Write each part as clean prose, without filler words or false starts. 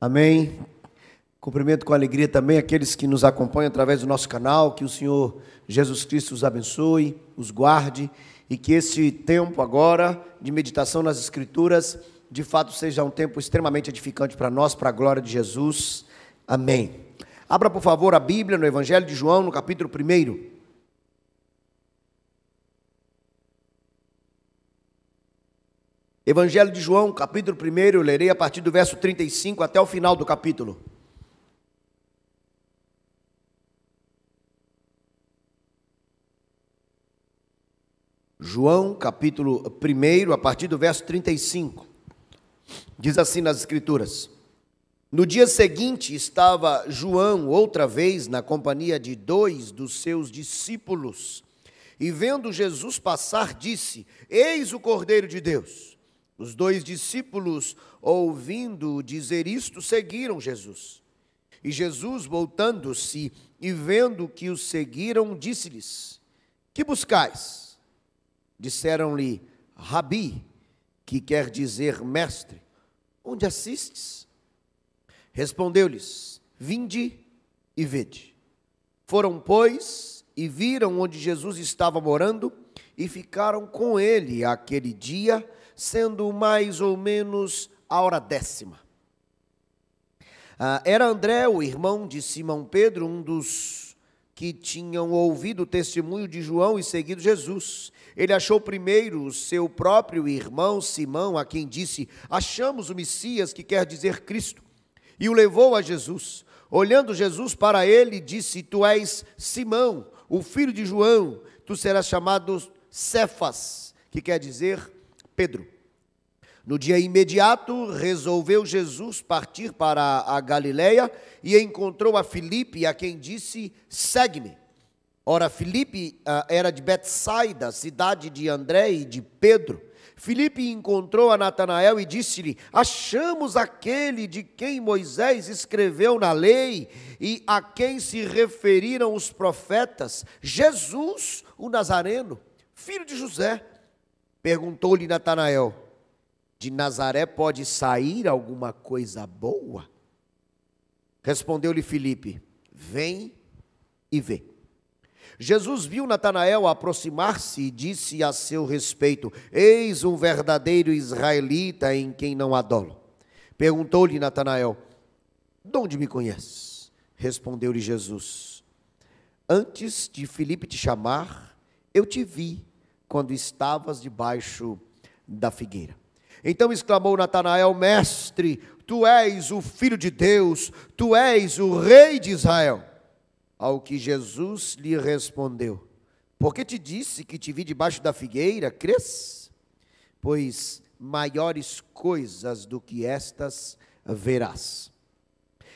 Amém. Cumprimento com alegria também aqueles que nos acompanham através do nosso canal. Que o Senhor Jesus Cristo os abençoe, os guarde e que esse tempo agora de meditação nas Escrituras de fato seja um tempo extremamente edificante para nós, para a glória de Jesus. Amém. Abra por favor a Bíblia no Evangelho de João, no capítulo 1. Evangelho de João, capítulo 1, eu lerei a partir do verso 35 até o final do capítulo. João, capítulo 1, a partir do verso 35. Diz assim nas Escrituras: No dia seguinte estava João outra vez na companhia de 2 dos seus discípulos, e vendo Jesus passar, disse: Eis o Cordeiro de Deus. Os 2 discípulos, ouvindo dizer isto, seguiram Jesus. E Jesus, voltando-se e vendo que os seguiram, disse-lhes: Que buscais? Disseram-lhe: Rabi, que quer dizer mestre, onde assistes? Respondeu-lhes: Vinde e vede. Foram, pois, e viram onde Jesus estava morando, e ficaram com ele aquele dia, sendo mais ou menos a hora 10ª. Era André, o irmão de Simão Pedro, um dos que tinham ouvido o testemunho de João e seguido Jesus. Ele achou primeiro o seu próprio irmão Simão, a quem disse: Achamos o Messias, que quer dizer Cristo, e o levou a Jesus. Olhando Jesus para ele, disse: Tu és Simão, o filho de João, tu serás chamado Cefas, que quer dizer Pedro. No dia imediato, resolveu Jesus partir para a Galileia e encontrou a Filipe, a quem disse: Segue-me. Ora, Filipe era de Betsaida, cidade de André e de Pedro. Filipe encontrou a Natanael e disse-lhe: Achamos aquele de quem Moisés escreveu na lei e a quem se referiram os profetas, Jesus, o Nazareno, filho de José. Perguntou-lhe Natanael: De Nazaré pode sair alguma coisa boa? Respondeu-lhe Filipe: Vem e vê. Jesus viu Natanael aproximar-se e disse a seu respeito: Eis um verdadeiro israelita em quem não há dolo. Perguntou-lhe Natanael: De onde me conheces? Respondeu-lhe Jesus: Antes de Filipe te chamar, eu te vi quando estavas debaixo da figueira. Então exclamou Natanael: Mestre, tu és o Filho de Deus, tu és o Rei de Israel. Ao que Jesus lhe respondeu: Porque te disse que te vi debaixo da figueira, crês? Pois maiores coisas do que estas verás.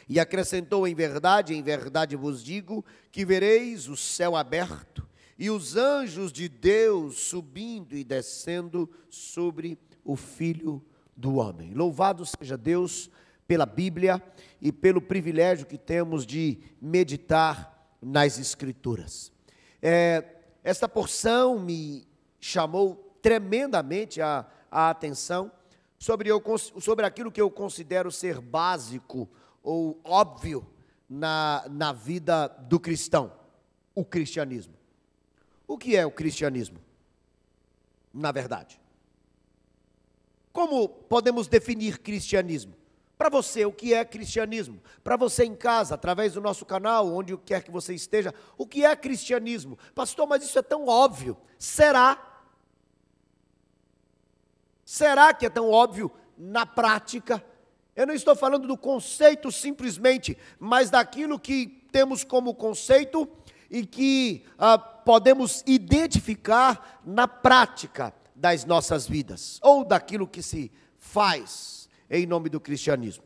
E acrescentou: em verdade vos digo, que vereis o céu aberto, e os anjos de Deus subindo e descendo sobre o Filho do Homem. Louvado seja Deus pela Bíblia e pelo privilégio que temos de meditar nas Escrituras. Esta porção me chamou tremendamente a atenção sobre aquilo que eu considero ser básico ou óbvio na vida do cristão: o cristianismo. O que é o cristianismo, na verdade? Como podemos definir cristianismo? Para você, o que é cristianismo? Para você em casa, através do nosso canal, onde quer que você esteja, o que é cristianismo? Pastor, mas isso é tão óbvio. Será? Será que é tão óbvio na prática? Eu não estou falando do conceito simplesmente, mas daquilo que temos como conceito e que podemos identificar na prática das nossas vidas, ou daquilo que se faz em nome do cristianismo.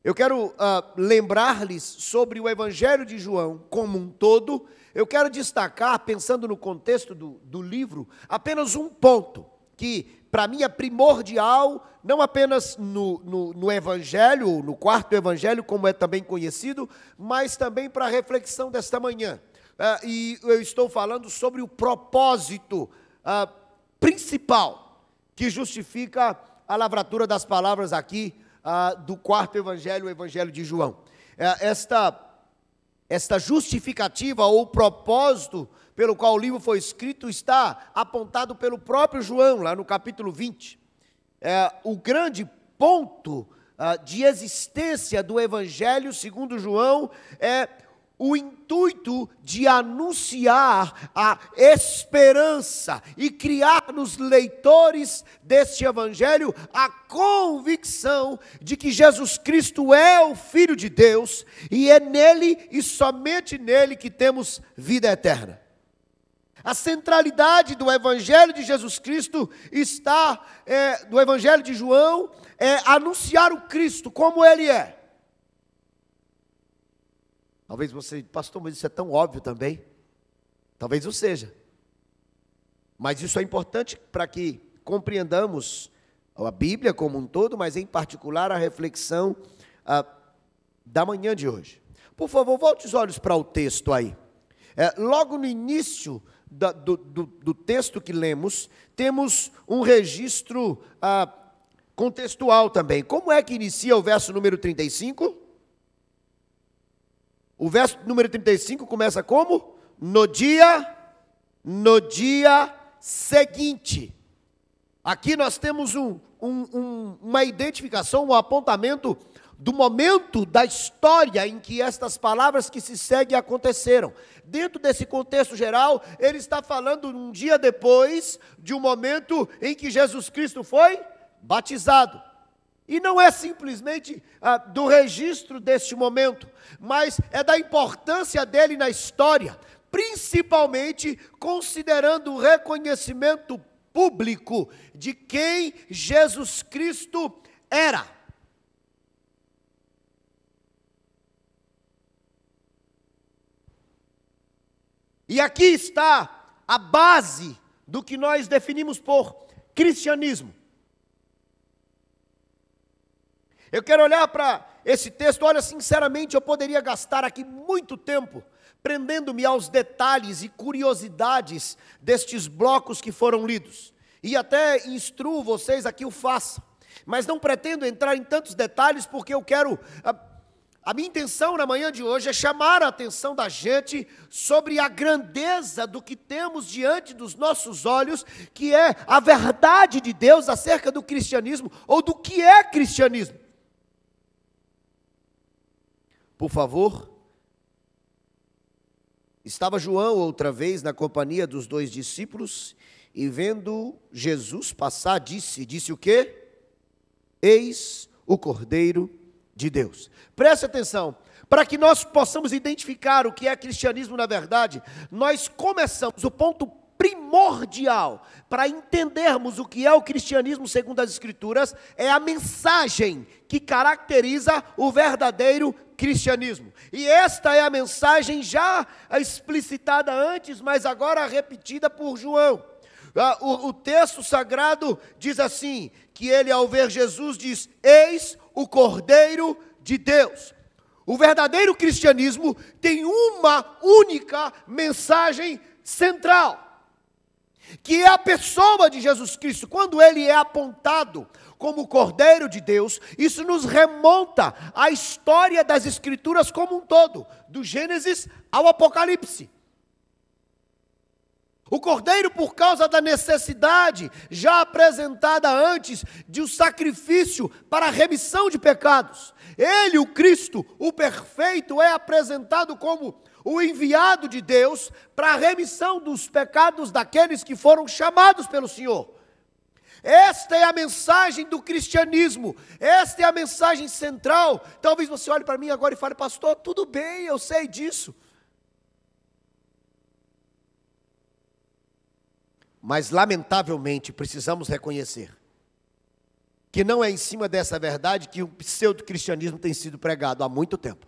Eu quero lembrar-lhes sobre o Evangelho de João como um todo. Eu quero destacar, pensando no contexto do livro, apenas um ponto, que para mim é primordial, não apenas no Evangelho, no quarto Evangelho, como é também conhecido, mas também para a reflexão desta manhã. E eu estou falando sobre o propósito principal que justifica a lavratura das palavras aqui do quarto evangelho, o evangelho de João. Esta justificativa ou propósito pelo qual o livro foi escrito está apontado pelo próprio João, lá no capítulo 20. O grande ponto de existência do evangelho, segundo João, é o intuito de anunciar a esperança e criar nos leitores deste evangelho a convicção de que Jesus Cristo é o Filho de Deus e é nele e somente nele que temos vida eterna. A centralidade do evangelho de Jesus Cristo está, do evangelho de João, é anunciar o Cristo como ele é. Talvez você, pastor, mas isso é tão óbvio também. Talvez o seja. Mas isso é importante para que compreendamos a Bíblia como um todo, mas em particular a reflexão da manhã de hoje. Por favor, volte os olhos para o texto aí. Logo no início do texto que lemos, temos um registro contextual também. Como é que inicia o verso número 35? O verso número 35 começa como? No dia seguinte. Aqui nós temos uma identificação, um apontamento do momento da história em que estas palavras que se seguem aconteceram. Dentro desse contexto geral, ele está falando um dia depois de um momento em que Jesus Cristo foi batizado. E não é simplesmente do registro deste momento, mas é da importância dele na história, principalmente considerando o reconhecimento público de quem Jesus Cristo era. E aqui está a base do que nós definimos por cristianismo. Eu quero olhar para esse texto, olha, sinceramente, eu poderia gastar aqui muito tempo prendendo-me aos detalhes e curiosidades destes blocos que foram lidos. E até instruo vocês a que o façam. Mas não pretendo entrar em tantos detalhes porque eu quero... A minha intenção na manhã de hoje é chamar a atenção da gente sobre a grandeza do que temos diante dos nossos olhos, que é a verdade de Deus acerca do cristianismo, ou do que é cristianismo. Por favor. Estava João outra vez na companhia dos 2 discípulos, e vendo Jesus passar, disse o quê? Eis o Cordeiro de Deus. Preste atenção, para que nós possamos identificar o que é cristianismo na verdade, nós começamos, o ponto primordial para entendermos o que é o cristianismo segundo as Escrituras, é a mensagem que caracteriza o verdadeiro cristianismo. E esta é a mensagem já explicitada antes, mas agora repetida por João. O texto sagrado diz assim, que ele ao ver Jesus diz, eis o Cordeiro de Deus. O verdadeiro cristianismo tem uma única mensagem central, que é a pessoa de Jesus Cristo. Quando ele é apontado como o Cordeiro de Deus, isso nos remonta à história das Escrituras como um todo, do Gênesis ao Apocalipse. O Cordeiro, por causa da necessidade já apresentada antes de um sacrifício para a remissão de pecados. Ele, o Cristo, o perfeito, é apresentado como o enviado de Deus para a remissão dos pecados daqueles que foram chamados pelo Senhor. Esta é a mensagem do cristianismo, esta é a mensagem central. Talvez você olhe para mim agora e fale, pastor, tudo bem, eu sei disso. Mas, lamentavelmente, precisamos reconhecer que não é em cima dessa verdade que o pseudo-cristianismo tem sido pregado há muito tempo.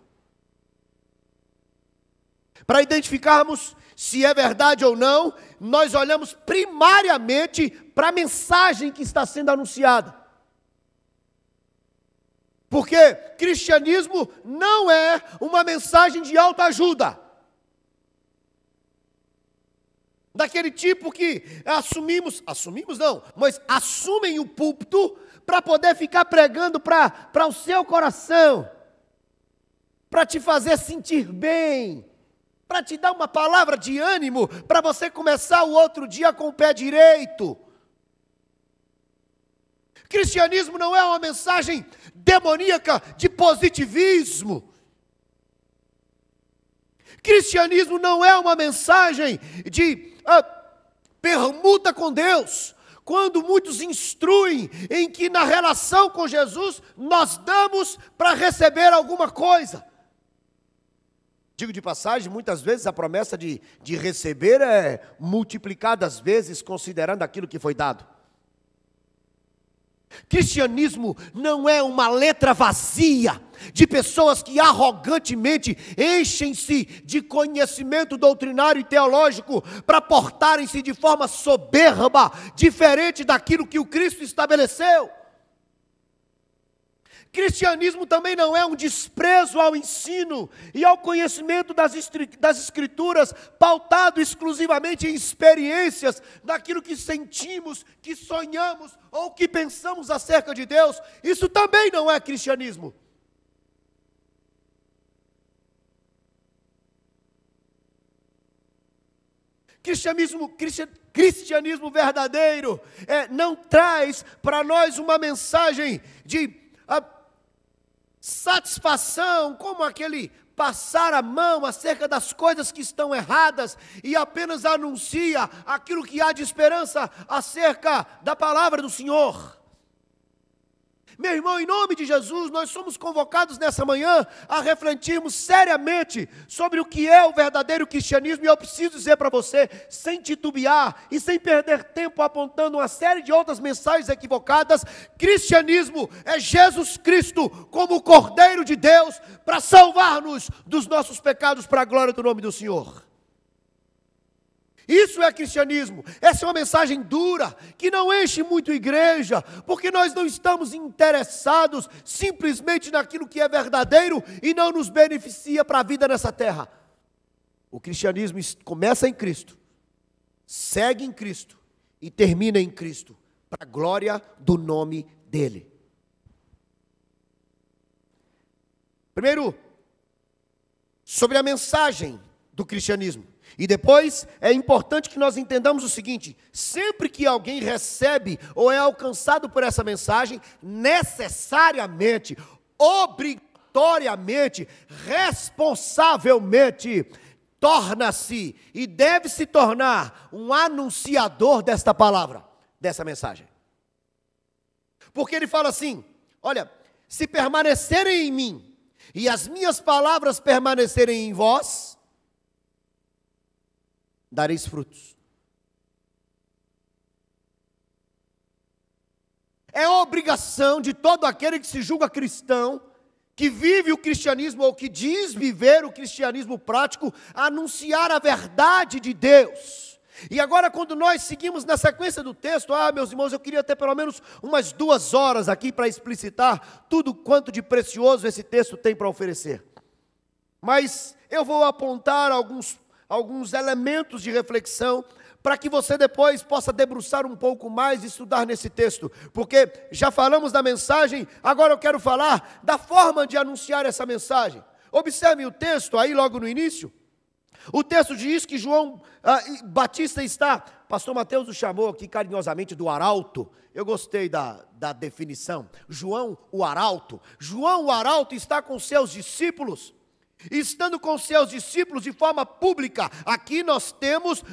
Para identificarmos se é verdade ou não, nós olhamos primariamente para a mensagem que está sendo anunciada. Porque cristianismo não é uma mensagem de autoajuda. Daquele tipo que assumimos não, mas assumem o púlpito para poder ficar pregando para o seu coração, para te fazer sentir bem, para te dar uma palavra de ânimo, para você começar o outro dia com o pé direito. Cristianismo não é uma mensagem demoníaca de positivismo. Cristianismo não é uma mensagem de permuta com Deus, quando muitos instruem em que na relação com Jesus nós damos para receber alguma coisa. Digo de passagem, muitas vezes a promessa de receber é multiplicada às vezes, considerando aquilo que foi dado. Cristianismo não é uma letra vazia de pessoas que arrogantemente enchem-se de conhecimento doutrinário e teológico para portarem-se de forma soberba, diferente daquilo que o Cristo estabeleceu. Cristianismo também não é um desprezo ao ensino e ao conhecimento das Escrituras, pautado exclusivamente em experiências, daquilo que sentimos, que sonhamos ou que pensamos acerca de Deus. Isso também não é cristianismo. Cristianismo verdadeiro não traz para nós uma mensagem de satisfação, como aquele passar a mão acerca das coisas que estão erradas e apenas anuncia aquilo que há de esperança acerca da palavra do Senhor. Meu irmão, em nome de Jesus, nós somos convocados nessa manhã a refletirmos seriamente sobre o que é o verdadeiro cristianismo, e eu preciso dizer para você, sem titubear e sem perder tempo apontando uma série de outras mensagens equivocadas: cristianismo é Jesus Cristo como o Cordeiro de Deus para salvar-nos dos nossos pecados para a glória do nome do Senhor. Isso é cristianismo. Essa é uma mensagem dura, que não enche muito igreja, porque nós não estamos interessados simplesmente naquilo que é verdadeiro e não nos beneficia para a vida nessa terra. O cristianismo começa em Cristo, segue em Cristo e termina em Cristo, para a glória do nome dEle. Primeiro, sobre a mensagem do cristianismo. E depois é importante que nós entendamos o seguinte: sempre que alguém recebe ou é alcançado por essa mensagem, necessariamente, obrigatoriamente, responsavelmente, torna-se e deve se tornar um anunciador desta palavra, dessa mensagem. Porque ele fala assim: olha, se permanecerem em mim e as minhas palavras permanecerem em vós, dareis frutos. É obrigação de todo aquele que se julga cristão, que vive o cristianismo ou que diz viver o cristianismo prático, anunciar a verdade de Deus. E agora, quando nós seguimos na sequência do texto, meus irmãos, eu queria ter pelo menos umas 2 horas aqui para explicitar tudo quanto de precioso esse texto tem para oferecer. Mas eu vou apontar alguns elementos de reflexão, para que você depois possa debruçar um pouco mais e estudar nesse texto, porque já falamos da mensagem, agora eu quero falar da forma de anunciar essa mensagem. Observe o texto aí logo no início. O texto diz que João Batista está, pastor Mateus o chamou aqui carinhosamente do arauto. Eu gostei da definição. João o arauto está com seus discípulos. Estando com seus discípulos de forma pública. Aqui nós temos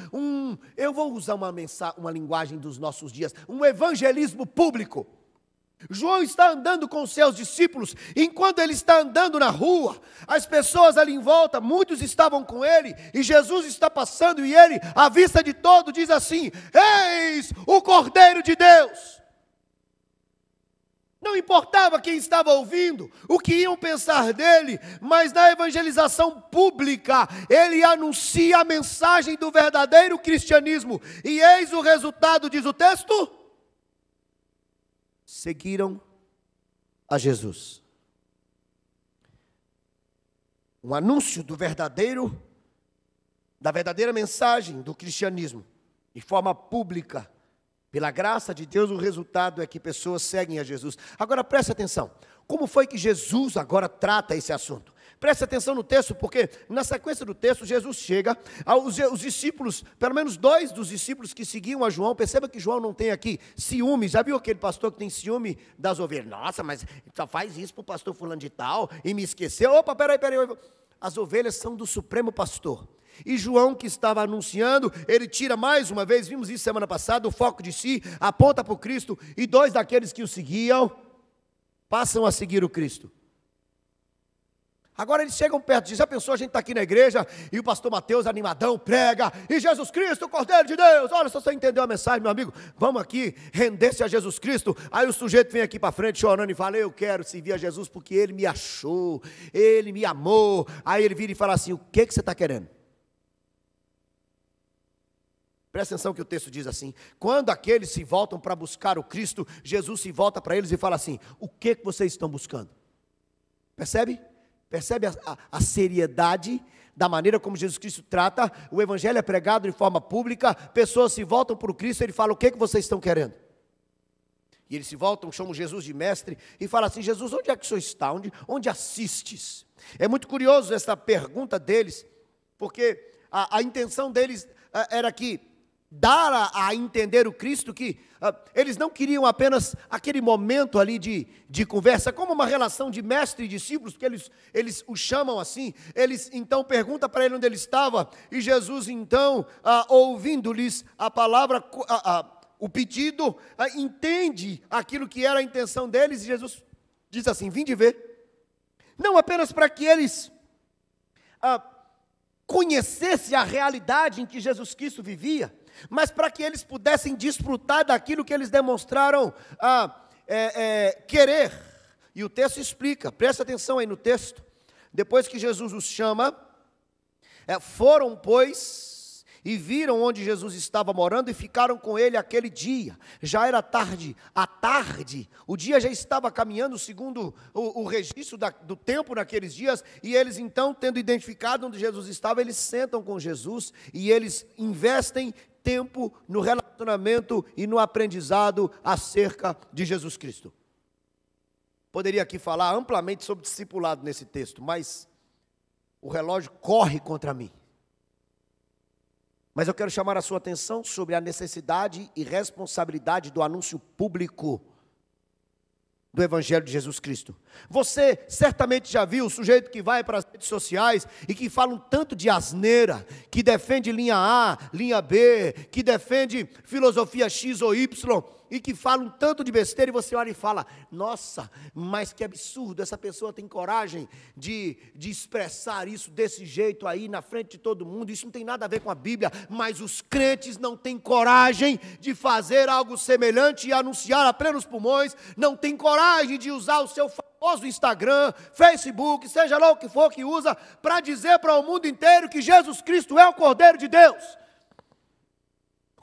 eu vou usar uma linguagem dos nossos dias, um evangelismo público. João está andando com seus discípulos, enquanto ele está andando na rua, as pessoas ali em volta, muitos estavam com ele, e Jesus está passando, e ele, à vista de todos, diz assim: eis o Cordeiro de Deus. Não importava quem estava ouvindo, o que iam pensar dele, mas na evangelização pública, ele anuncia a mensagem do verdadeiro cristianismo. E eis o resultado, diz o texto: seguiram a Jesus. Um anúncio da verdadeira mensagem do cristianismo, de forma pública, Pela graça de Deus, o resultado é que pessoas seguem a Jesus. Agora preste atenção, como foi que Jesus agora trata esse assunto? Preste atenção no texto, porque na sequência do texto, Jesus chega, os discípulos, pelo menos 2 dos discípulos que seguiam a João, perceba que João não tem aqui ciúme. Já viu aquele pastor que tem ciúme das ovelhas? Nossa, mas só faz isso para o pastor fulano de tal, e me esqueceu. Opa, peraí. As ovelhas são do Supremo Pastor. E João, que estava anunciando, ele tira mais uma vez, vimos isso semana passada, o foco de si, aponta para o Cristo, e 2 daqueles que o seguiam, passam a seguir o Cristo. Agora eles chegam perto de, já pensou, a gente está aqui na igreja, e o pastor Mateus animadão prega, e Jesus Cristo, o Cordeiro de Deus, olha, se você entendeu a mensagem, meu amigo, vamos aqui, render-se a Jesus Cristo. Aí o sujeito vem aqui para frente chorando e fala, eu quero servir a Jesus porque Ele me achou, Ele me amou. Aí ele vira e fala assim, o que você está querendo? Presta atenção que o texto diz assim, quando aqueles se voltam para buscar o Cristo, Jesus se volta para eles e fala assim, o que vocês estão buscando? Percebe? Percebe a seriedade da maneira como Jesus Cristo trata? O evangelho é pregado de forma pública, pessoas se voltam para o Cristo, ele fala, o que vocês estão querendo? E eles se voltam, chamam Jesus de mestre, e falam assim, Jesus, onde é que o senhor está? Onde assistes? É muito curioso essa pergunta deles, porque a intenção deles era que, dar a entender o Cristo que eles não queriam apenas aquele momento ali de conversa, como uma relação de mestre e discípulos, porque eles o chamam assim. Eles então perguntam para ele onde ele estava, e Jesus então, ouvindo-lhes a palavra, o pedido, entende aquilo que era a intenção deles, e Jesus diz assim, vinde ver, não apenas para que eles conhecessem a realidade em que Jesus Cristo vivia, mas para que eles pudessem desfrutar daquilo que eles demonstraram querer. E o texto explica, presta atenção aí no texto, depois que Jesus os chama, foram, pois, e viram onde Jesus estava morando e ficaram com ele aquele dia. Já era tarde, à tarde, o dia já estava caminhando segundo o registro do tempo naqueles dias, e eles então, tendo identificado onde Jesus estava, eles sentam com Jesus e eles investem tempo no relacionamento e no aprendizado acerca de Jesus Cristo. Poderia aqui falar amplamente sobre discipulado nesse texto, mas o relógio corre contra mim. Mas eu quero chamar a sua atenção sobre a necessidade e responsabilidade do anúncio público do Evangelho de Jesus Cristo. Você certamente já viu o sujeito que vai para as redes sociais e que fala um tanto de asneira, que defende linha A, linha B, que defende filosofia X ou Y, e que fala um tanto de besteira, e você olha e fala, nossa, mas que absurdo, essa pessoa tem coragem de expressar isso desse jeito aí, na frente de todo mundo, isso não tem nada a ver com a Bíblia, mas os crentes não têm coragem de fazer algo semelhante e anunciar a plenos pulmões, não têm coragem de usar o seu famoso Instagram, Facebook, seja lá o que for que usa, para dizer para o mundo inteiro que Jesus Cristo é o Cordeiro de Deus.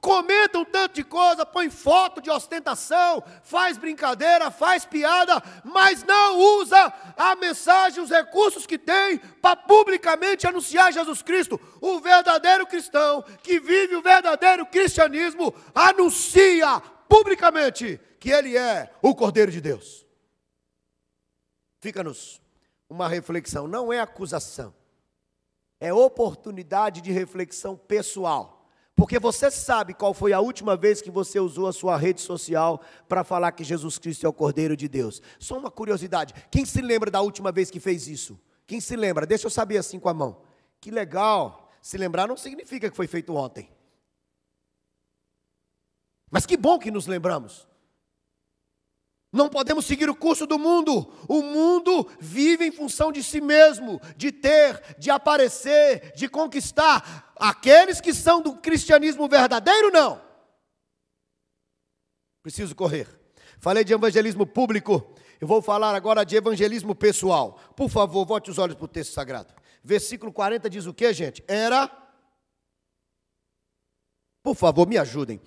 Comenta um tanto de coisa, põe foto de ostentação, faz brincadeira, faz piada, mas não usa a mensagem, os recursos que tem para publicamente anunciar Jesus Cristo. O verdadeiro cristão, que vive o verdadeiro cristianismo, anuncia publicamente que Ele é o Cordeiro de Deus. Fica-nos uma reflexão, não é acusação, é oportunidade de reflexão pessoal. Porque você sabe qual foi a última vez que você usou a sua rede social para falar que Jesus Cristo é o Cordeiro de Deus. Só uma curiosidade, quem se lembra da última vez que fez isso? Quem se lembra? Deixa eu saber assim com a mão. Que legal, se lembrar não significa que foi feito ontem. Mas que bom que nos lembramos. Não podemos seguir o curso do mundo. O mundo vive em função de si mesmo, de ter, de aparecer, de conquistar. Aqueles que são do cristianismo verdadeiro, não. Preciso correr. Falei de evangelismo público, eu vou falar agora de evangelismo pessoal. Por favor, volte os olhos para o texto sagrado. Versículo 40 diz o que, gente? Por favor, me ajudem.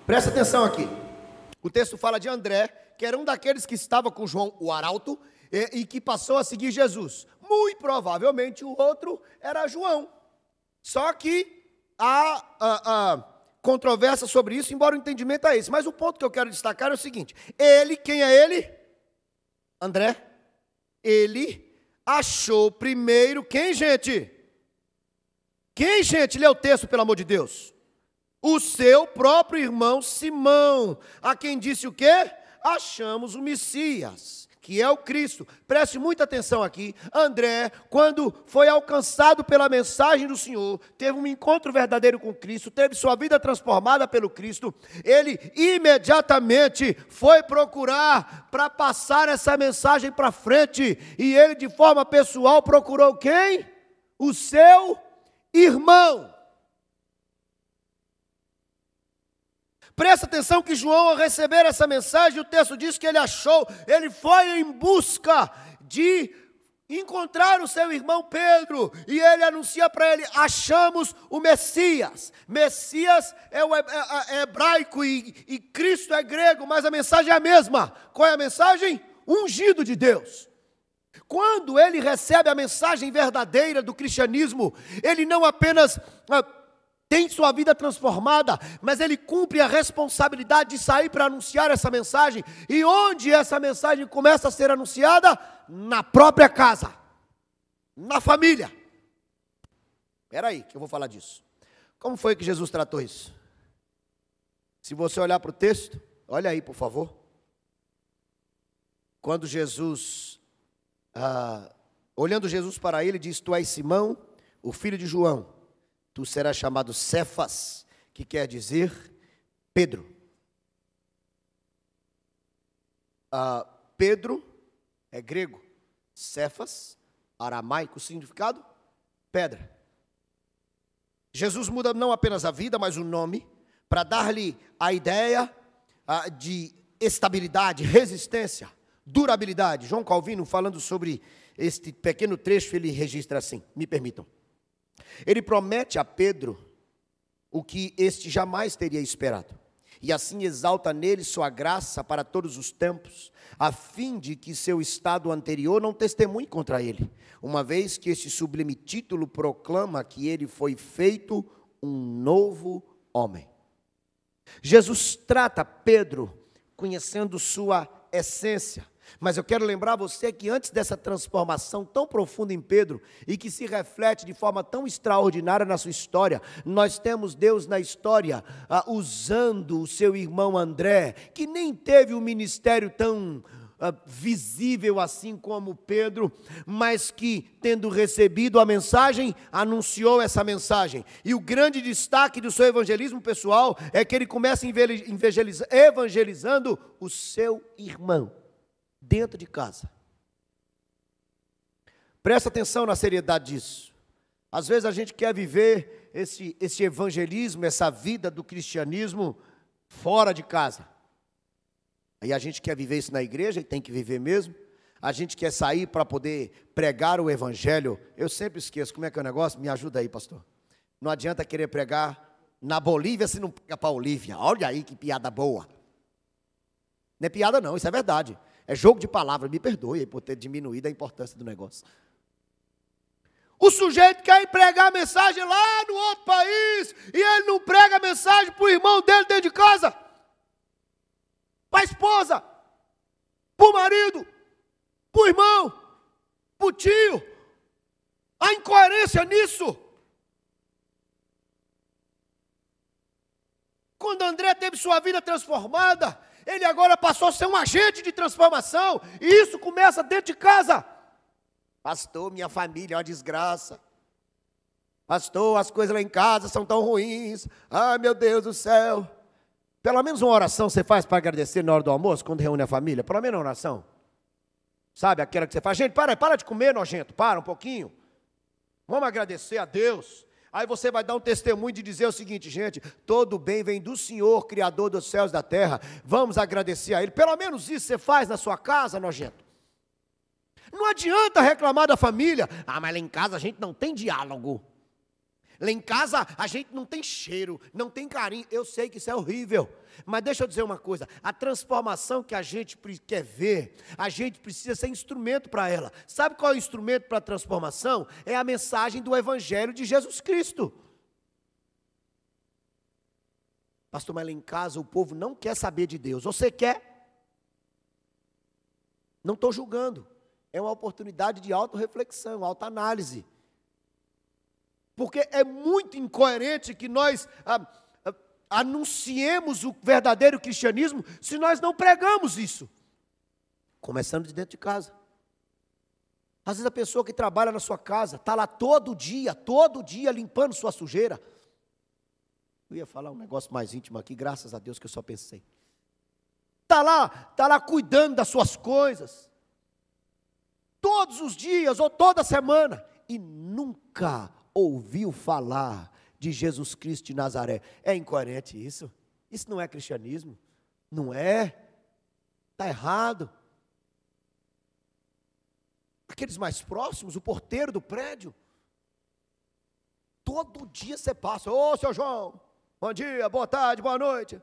Presta atenção aqui. O texto fala de André, que era um daqueles que estava com João, o arauto. e que passou a seguir Jesus. Muito provavelmente o outro era João. Só que há controvérsia sobre isso, embora o entendimento é esse. Mas o ponto que eu quero destacar é o seguinte: ele, quem é ele? André. Ele achou primeiro, quem, gente? Quem, gente? Lê o texto, pelo amor de Deus. O seu próprio irmão Simão, a quem disse o quê? Achamos o Messias, que é o Cristo. Preste muita atenção aqui. André, quando foi alcançado pela mensagem do Senhor, teve um encontro verdadeiro com Cristo, teve sua vida transformada pelo Cristo, ele imediatamente foi procurar para passar essa mensagem para frente, e ele de forma pessoal procurou quem? O seu irmão. Presta atenção que João, ao receber essa mensagem, o texto diz que ele achou, ele foi em busca de encontrar o seu irmão Pedro, e ele anuncia para ele: achamos o Messias. Messias é hebraico e Cristo é grego, mas a mensagem é a mesma. Qual é a mensagem? Ungido de Deus. Quando ele recebe a mensagem verdadeira do cristianismo, ele não apenas tem sua vida transformada, mas ele cumpre a responsabilidade de sair para anunciar essa mensagem. E onde essa mensagem começa a ser anunciada? Na própria casa, na família. Espera aí que eu vou falar disso. Como foi que Jesus tratou isso? Se você olhar para o texto, olha aí por favor. Quando Jesus, olhando Jesus para ele, diz: tu és Simão, o filho de João. Tu serás chamado Cefas, que quer dizer Pedro. Pedro é grego. Cefas, aramaico, significado? Pedra. Jesus muda não apenas a vida, mas o nome, para dar-lhe a ideia de estabilidade, resistência, durabilidade. João Calvino, falando sobre este pequeno trecho, ele registra assim, me permitam. Ele promete a Pedro o que este jamais teria esperado, e assim exalta nele sua graça para todos os tempos, a fim de que seu estado anterior não testemunhe contra ele, uma vez que este sublime título proclama que ele foi feito um novo homem. Jesus trata Pedro conhecendo sua essência. Mas eu quero lembrar você que antes dessa transformação tão profunda em Pedro, e que se reflete de forma tão extraordinária na sua história, nós temos Deus na história usando o seu irmão André, que nem teve um ministério tão visível assim como Pedro, mas que, tendo recebido a mensagem, anunciou essa mensagem. E o grande destaque do seu evangelismo pessoal é que ele começa evangelizando o seu irmão dentro de casa. Presta atenção na seriedade disso. Às vezes a gente quer viver esse evangelismo, essa vida do cristianismo fora de casa. Aí a gente quer viver isso na igreja, e tem que viver mesmo. A gente quer sair para poder pregar o evangelho. Eu sempre esqueço, como é que é o negócio? Me ajuda aí, pastor. Não adianta querer pregar na Bolívia se não prega para a Olívia. Olha aí que piada boa. Não é piada não, isso é verdade. É jogo de palavras, me perdoe por ter diminuído a importância do negócio. O sujeito quer ir pregar a mensagem lá no outro país, e ele não prega a mensagem para o irmão dele dentro de casa, para a esposa, para o marido, para o irmão, para o tio. Há incoerência nisso. Quando André teve sua vida transformada, ele agora passou a ser um agente de transformação, e isso começa dentro de casa. Pastor, minha família é uma desgraça. Pastor, as coisas lá em casa são tão ruins. Ai, meu Deus do céu. Pelo menos uma oração você faz para agradecer na hora do almoço, quando reúne a família? Pelo menos uma oração. Sabe, aquela que você faz: gente, para de comer, nojento, para um pouquinho. Vamos agradecer a Deus. Aí você vai dar um testemunho de dizer o seguinte: gente, todo bem vem do Senhor, Criador dos céus e da terra. Vamos agradecer a Ele. Pelo menos isso você faz na sua casa, nojento. Não adianta reclamar da família. Ah, mas lá em casa a gente não tem diálogo. Lá em casa a gente não tem cheiro, não tem carinho. Eu sei que isso é horrível, mas deixa eu dizer uma coisa: a transformação que a gente quer ver, a gente precisa ser instrumento para ela. Sabe qual é o instrumento para a transformação? É a mensagem do Evangelho de Jesus Cristo. Pastor, mas lá em casa o povo não quer saber de Deus. Você quer? Não estou julgando. É uma oportunidade de autorreflexão, autoanálise. Porque é muito incoerente que nós anunciemos o verdadeiro cristianismo se nós não pregamos isso. Começando de dentro de casa. Às vezes a pessoa que trabalha na sua casa está lá todo dia limpando sua sujeira. Eu ia falar um negócio mais íntimo aqui, graças a Deus que eu só pensei. Está lá cuidando das suas coisas. Todos os dias ou toda semana. E nunca ouviu falar de Jesus Cristo de Nazaré. É incoerente isso? Isso não é cristianismo? Não é? Está errado. Aqueles mais próximos, o porteiro do prédio. Todo dia você passa: ô, seu João, bom dia, boa tarde, boa noite.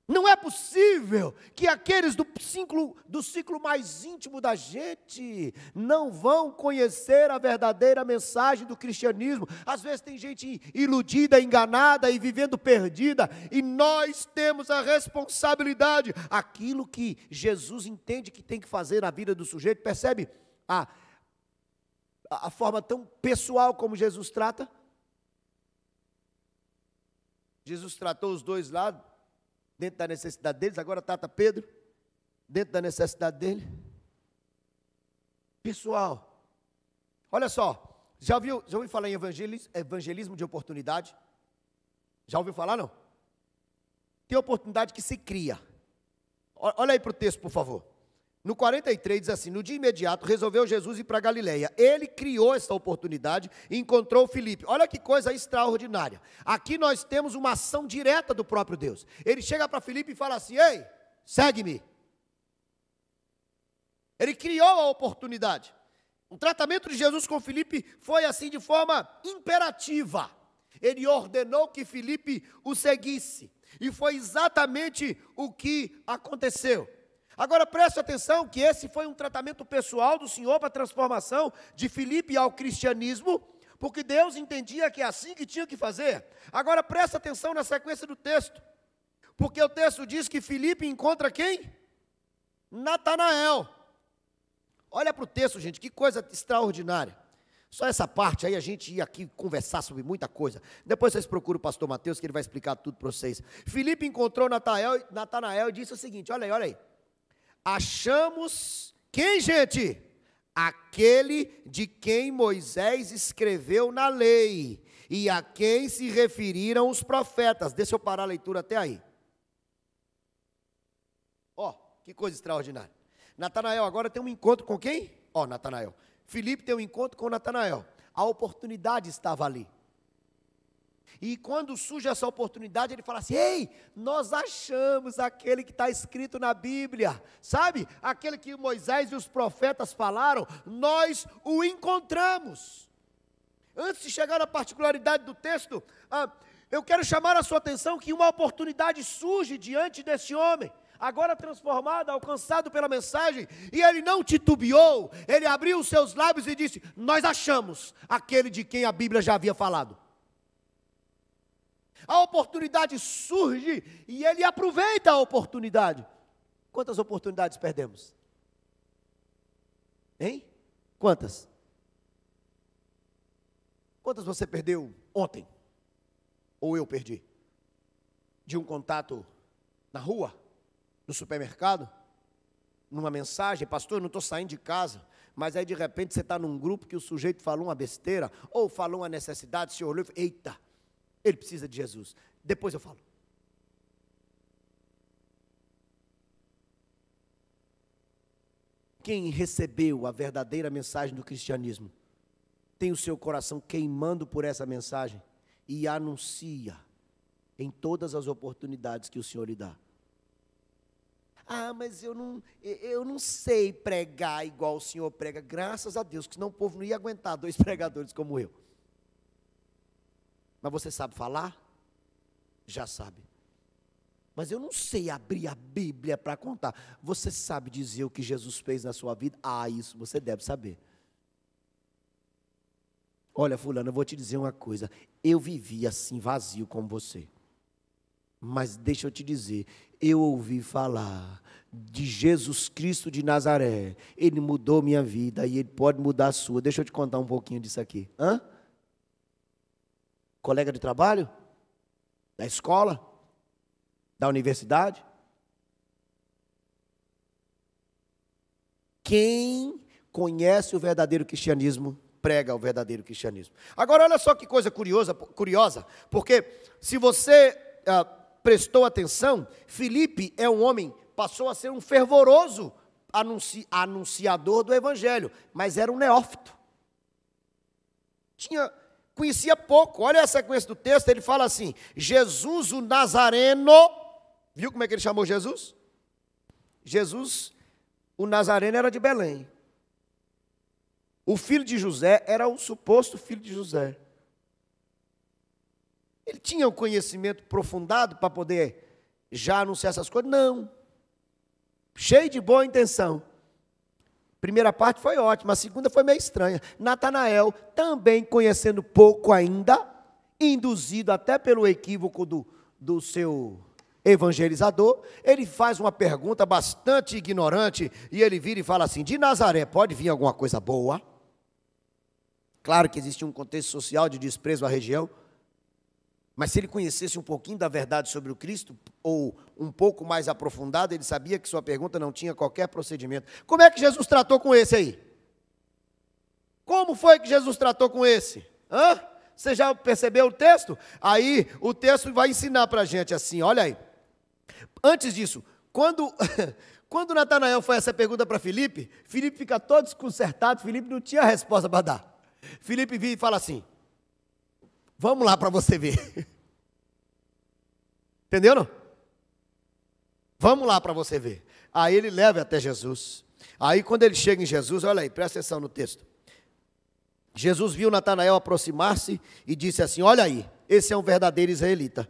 Não é possível que aqueles do ciclo mais íntimo da gente não vão conhecer a verdadeira mensagem do cristianismo. Às vezes tem gente iludida, enganada e vivendo perdida, e nós temos a responsabilidade, aquilo que Jesus entende que tem que fazer na vida do sujeito. Percebe a forma tão pessoal como Jesus trata? Jesus tratou os dois lados, dentro da necessidade deles. Agora trata Pedro, dentro da necessidade dele. Pessoal, olha só, já ouviu falar em evangelismo de oportunidade? Já ouviu falar, não? Tem oportunidade que se cria. Olha aí para o texto, por favor. No 43 diz assim: no dia imediato resolveu Jesus ir para Galileia. Ele criou essa oportunidade e encontrou Filipe. Olha que coisa extraordinária. Aqui nós temos uma ação direta do próprio Deus. Ele chega para Filipe e fala assim: ei, segue-me. Ele criou a oportunidade. O tratamento de Jesus com Filipe foi assim de forma imperativa. Ele ordenou que Filipe o seguisse. E foi exatamente o que aconteceu. Agora preste atenção que esse foi um tratamento pessoal do Senhor para a transformação de Filipe ao cristianismo, porque Deus entendia que é assim que tinha que fazer. Agora preste atenção na sequência do texto, porque o texto diz que Filipe encontra quem? Natanael. Olha para o texto, gente, que coisa extraordinária. Só essa parte aí a gente ia aqui conversar sobre muita coisa. Depois vocês procuram o pastor Mateus, que ele vai explicar tudo para vocês. Filipe encontrou Natanael e disse o seguinte: olha aí. Achamos quem, gente? Aquele de quem Moisés escreveu na lei e a quem se referiram os profetas. Deixa eu parar a leitura até aí. Ó, que coisa extraordinária. Natanael agora tem um encontro com quem? Natanael. Filipe tem um encontro com Natanael. A oportunidade estava ali. E quando surge essa oportunidade, ele fala assim: ei, nós achamos aquele que está escrito na Bíblia, sabe? Aquele que Moisés e os profetas falaram, nós o encontramos. Antes de chegar na particularidade do texto, eu quero chamar a sua atenção que uma oportunidade surge diante desse homem, agora transformado, alcançado pela mensagem, e ele não titubeou, ele abriu os seus lábios e disse: nós achamos aquele de quem a Bíblia já havia falado. A oportunidade surge e ele aproveita a oportunidade. Quantas oportunidades perdemos? Hein? Quantas? Quantas você perdeu ontem? Ou eu perdi? De um contato na rua? No supermercado? Numa mensagem: pastor, eu não estou saindo de casa. Mas aí de repente você está num grupo que o sujeito falou uma besteira, ou falou uma necessidade, se olhou e falou: eita, ele precisa de Jesus. Depois eu falo. Quem recebeu a verdadeira mensagem do cristianismo tem o seu coração queimando por essa mensagem e anuncia em todas as oportunidades que o Senhor lhe dá. Mas eu não sei pregar igual o Senhor prega. Graças a Deus, que senão o povo não ia aguentar 2 pregadores como eu. Mas você sabe falar? Já sabe. Mas eu não sei abrir a Bíblia para contar. Você sabe dizer o que Jesus fez na sua vida? Ah, isso você deve saber. Olha, fulano, eu vou te dizer uma coisa. Eu vivi assim, vazio como você. Mas deixa eu te dizer, eu ouvi falar de Jesus Cristo de Nazaré. Ele mudou minha vida e Ele pode mudar a sua. Deixa eu te contar um pouquinho disso aqui. Colega de trabalho? Da escola? Da universidade? Quem conhece o verdadeiro cristianismo, prega o verdadeiro cristianismo. Agora, olha só que coisa curiosa, porque se você prestou atenção, Filipe é um homem, passou a ser um fervoroso anunciador do evangelho, mas era um neófito. Conhecia pouco. Olha a sequência do texto, ele fala assim: Jesus o Nazareno, viu como é que ele chamou Jesus? Jesus, o Nazareno, era de Belém. O filho de José era o suposto filho de José. Ele tinha um conhecimento aprofundado para poder já anunciar essas coisas? Não. Cheio de boa intenção. Primeira parte foi ótima, a segunda foi meio estranha. Natanael, também conhecendo pouco ainda, induzido até pelo equívoco do seu evangelizador, ele faz uma pergunta bastante ignorante, e ele vira e fala assim: de Nazaré pode vir alguma coisa boa? Claro que existia um contexto social de desprezo à região, mas se ele conhecesse um pouquinho da verdade sobre o Cristo, ou um pouco mais aprofundado, ele sabia que sua pergunta não tinha qualquer procedimento. Como é que Jesus tratou com esse aí? Como foi que Jesus tratou com esse? Você já percebeu o texto? Aí o texto vai ensinar para a gente assim, olha aí. Antes disso, quando Natanael faz essa pergunta para Filipe, Filipe fica todo desconcertado, Filipe não tinha resposta para dar. Filipe vira e fala assim: vamos lá para você ver. Entendeu, não? Vamos lá para você ver. Aí ele leva até Jesus. Aí quando ele chega em Jesus, olha aí, presta atenção no texto. Jesus viu Natanael aproximar-se e disse assim: olha aí, esse é um verdadeiro israelita,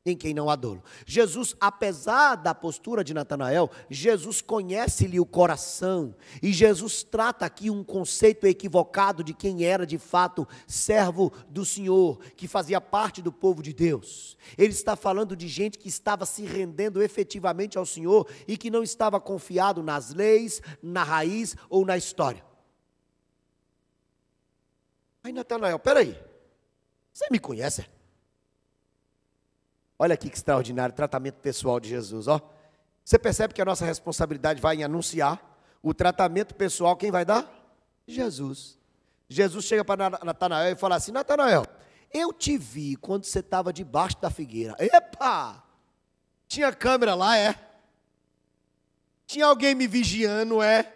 em quem não há dolo. Jesus, apesar da postura de Natanael, Jesus conhece-lhe o coração, e Jesus trata aqui um conceito equivocado de quem era de fato servo do Senhor, que fazia parte do povo de Deus. Ele está falando de gente que estava se rendendo efetivamente ao Senhor, e que não estava confiado nas leis, na raiz ou na história. Aí Natanael, peraí, você me conhece? Olha aqui que extraordinário, tratamento pessoal de Jesus, ó. Você percebe que a nossa responsabilidade vai em anunciar o tratamento pessoal, quem vai dar? Jesus. Jesus chega para Natanael e fala assim: Natanael, eu te vi quando você estava debaixo da figueira. Epa! Tinha câmera lá, é? Tinha alguém me vigiando, é?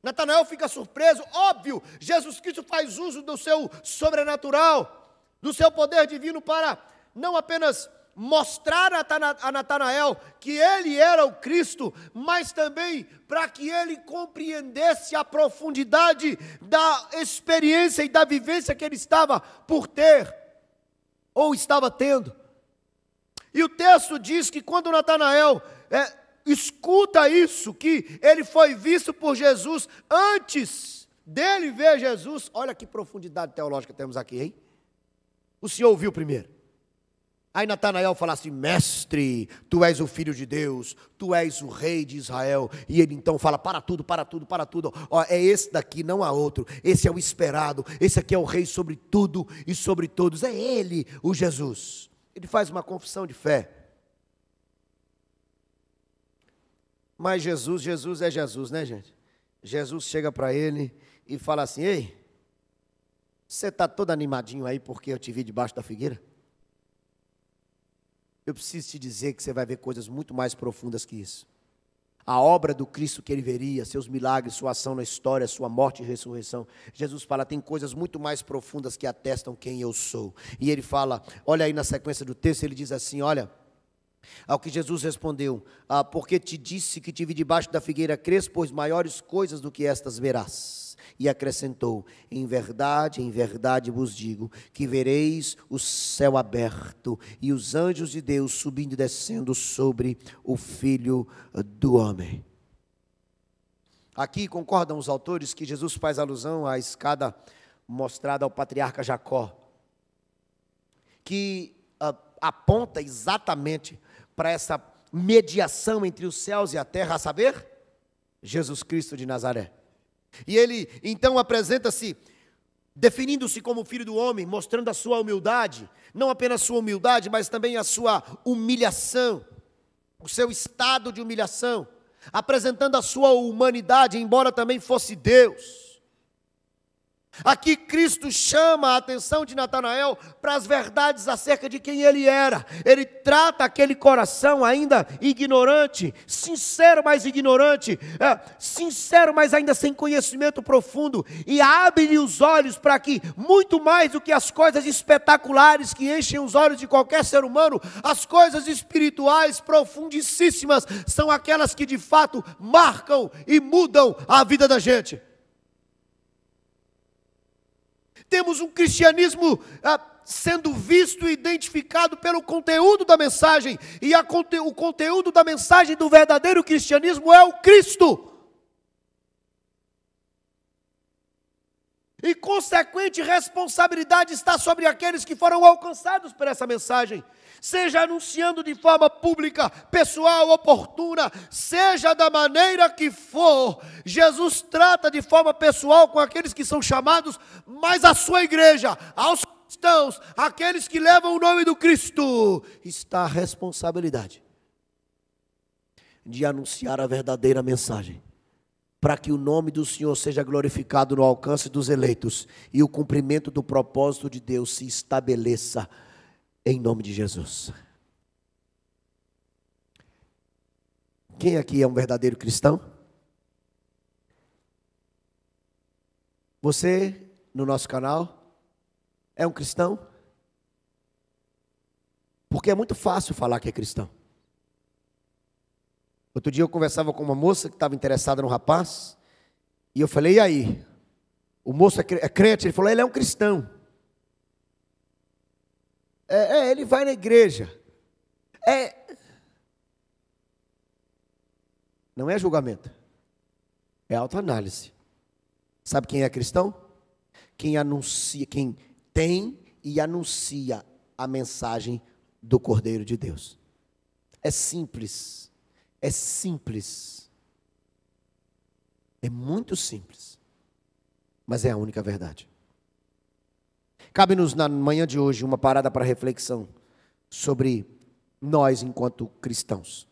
Natanael fica surpreso, óbvio, Jesus Cristo faz uso do seu sobrenatural, do seu poder divino para não apenas mostrar a Natanael que ele era o Cristo, mas também para que ele compreendesse a profundidade da experiência e da vivência que ele estava por ter, ou estava tendo. E o texto diz que quando Natanael escuta isso, que ele foi visto por Jesus antes dele ver Jesus, olha que profundidade teológica temos aqui, hein? O Senhor ouviu primeiro. Aí Natanael fala assim: mestre, tu és o Filho de Deus, tu és o Rei de Israel. E ele então fala: para tudo. Ó, é esse daqui, não há outro. Esse é o esperado, esse aqui é o Rei sobre tudo e sobre todos. É ele, o Jesus. Ele faz uma confissão de fé. Mas Jesus é Jesus, né, gente? Jesus chega para ele e fala assim: ei, você está todo animadinho aí porque eu te vi debaixo da figueira? Eu preciso te dizer que você vai ver coisas muito mais profundas que isso. A obra do Cristo que ele veria, seus milagres, sua ação na história, sua morte e ressurreição. Jesus fala, tem coisas muito mais profundas que atestam quem eu sou. E ele fala, olha aí na sequência do texto, ele diz assim, olha, Ao que Jesus respondeu: porque te disse que te vi debaixo da figueira, crês, pois maiores coisas do que estas verás. E acrescentou: em verdade vos digo, que vereis o céu aberto, e os anjos de Deus subindo e descendo sobre o Filho do Homem. Aqui concordam os autores que Jesus faz alusão à escada mostrada ao patriarca Jacó, que aponta exatamente para essa mediação entre os céus e a terra, a saber, Jesus Cristo de Nazaré. E ele então apresenta-se, definindo-se como Filho do Homem, mostrando a sua humildade, não apenas a sua humildade, mas também a sua humilhação, o seu estado de humilhação, apresentando a sua humanidade, embora também fosse Deus. Aqui Cristo chama a atenção de Natanael para as verdades acerca de quem ele era. Ele trata aquele coração ainda ignorante, sincero, mas ignorante, sincero, mas ainda sem conhecimento profundo, e abre-lhe os olhos para que, muito mais do que as coisas espetaculares que enchem os olhos de qualquer ser humano, as coisas espirituais profundíssimas são aquelas que de fato marcam e mudam a vida da gente. Temos um cristianismo sendo visto e identificado pelo conteúdo da mensagem, e o conteúdo da mensagem do verdadeiro cristianismo é o Cristo. E consequente responsabilidade está sobre aqueles que foram alcançados por essa mensagem, seja anunciando de forma pública, pessoal, oportuna, seja da maneira que for. Jesus trata de forma pessoal com aqueles que são chamados, mas a sua igreja, aos cristãos, aqueles que levam o nome do Cristo, está a responsabilidade de anunciar a verdadeira mensagem, para que o nome do Senhor seja glorificado no alcance dos eleitos e o cumprimento do propósito de Deus se estabeleça em nome de Jesus. Quem aqui é um verdadeiro cristão? Você, no nosso canal, é um cristão? Porque é muito fácil falar que é cristão. Outro dia eu conversava com uma moça que estava interessada no rapaz, e eu falei: e aí? O moço é crente? Ele falou: ele é um cristão. Ele vai na igreja. Não é julgamento, é autoanálise. Sabe quem é cristão? Quem anuncia, quem tem e anuncia a mensagem do Cordeiro de Deus. É simples. É simples. É muito simples. Mas é a única verdade. Cabe-nos na manhã de hoje uma parada para reflexão sobre nós enquanto cristãos.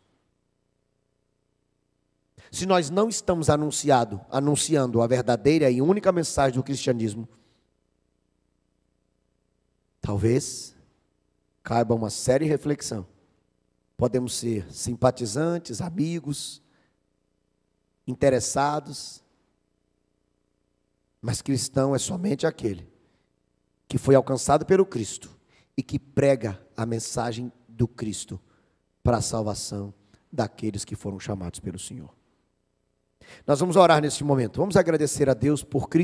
Se nós não estamos anunciando a verdadeira e única mensagem do cristianismo, talvez caiba uma séria reflexão. Podemos ser simpatizantes, amigos, interessados, mas cristão é somente aquele que foi alcançado pelo Cristo e que prega a mensagem do Cristo para a salvação daqueles que foram chamados pelo Senhor. Nós vamos orar neste momento. Vamos agradecer a Deus por Cristo.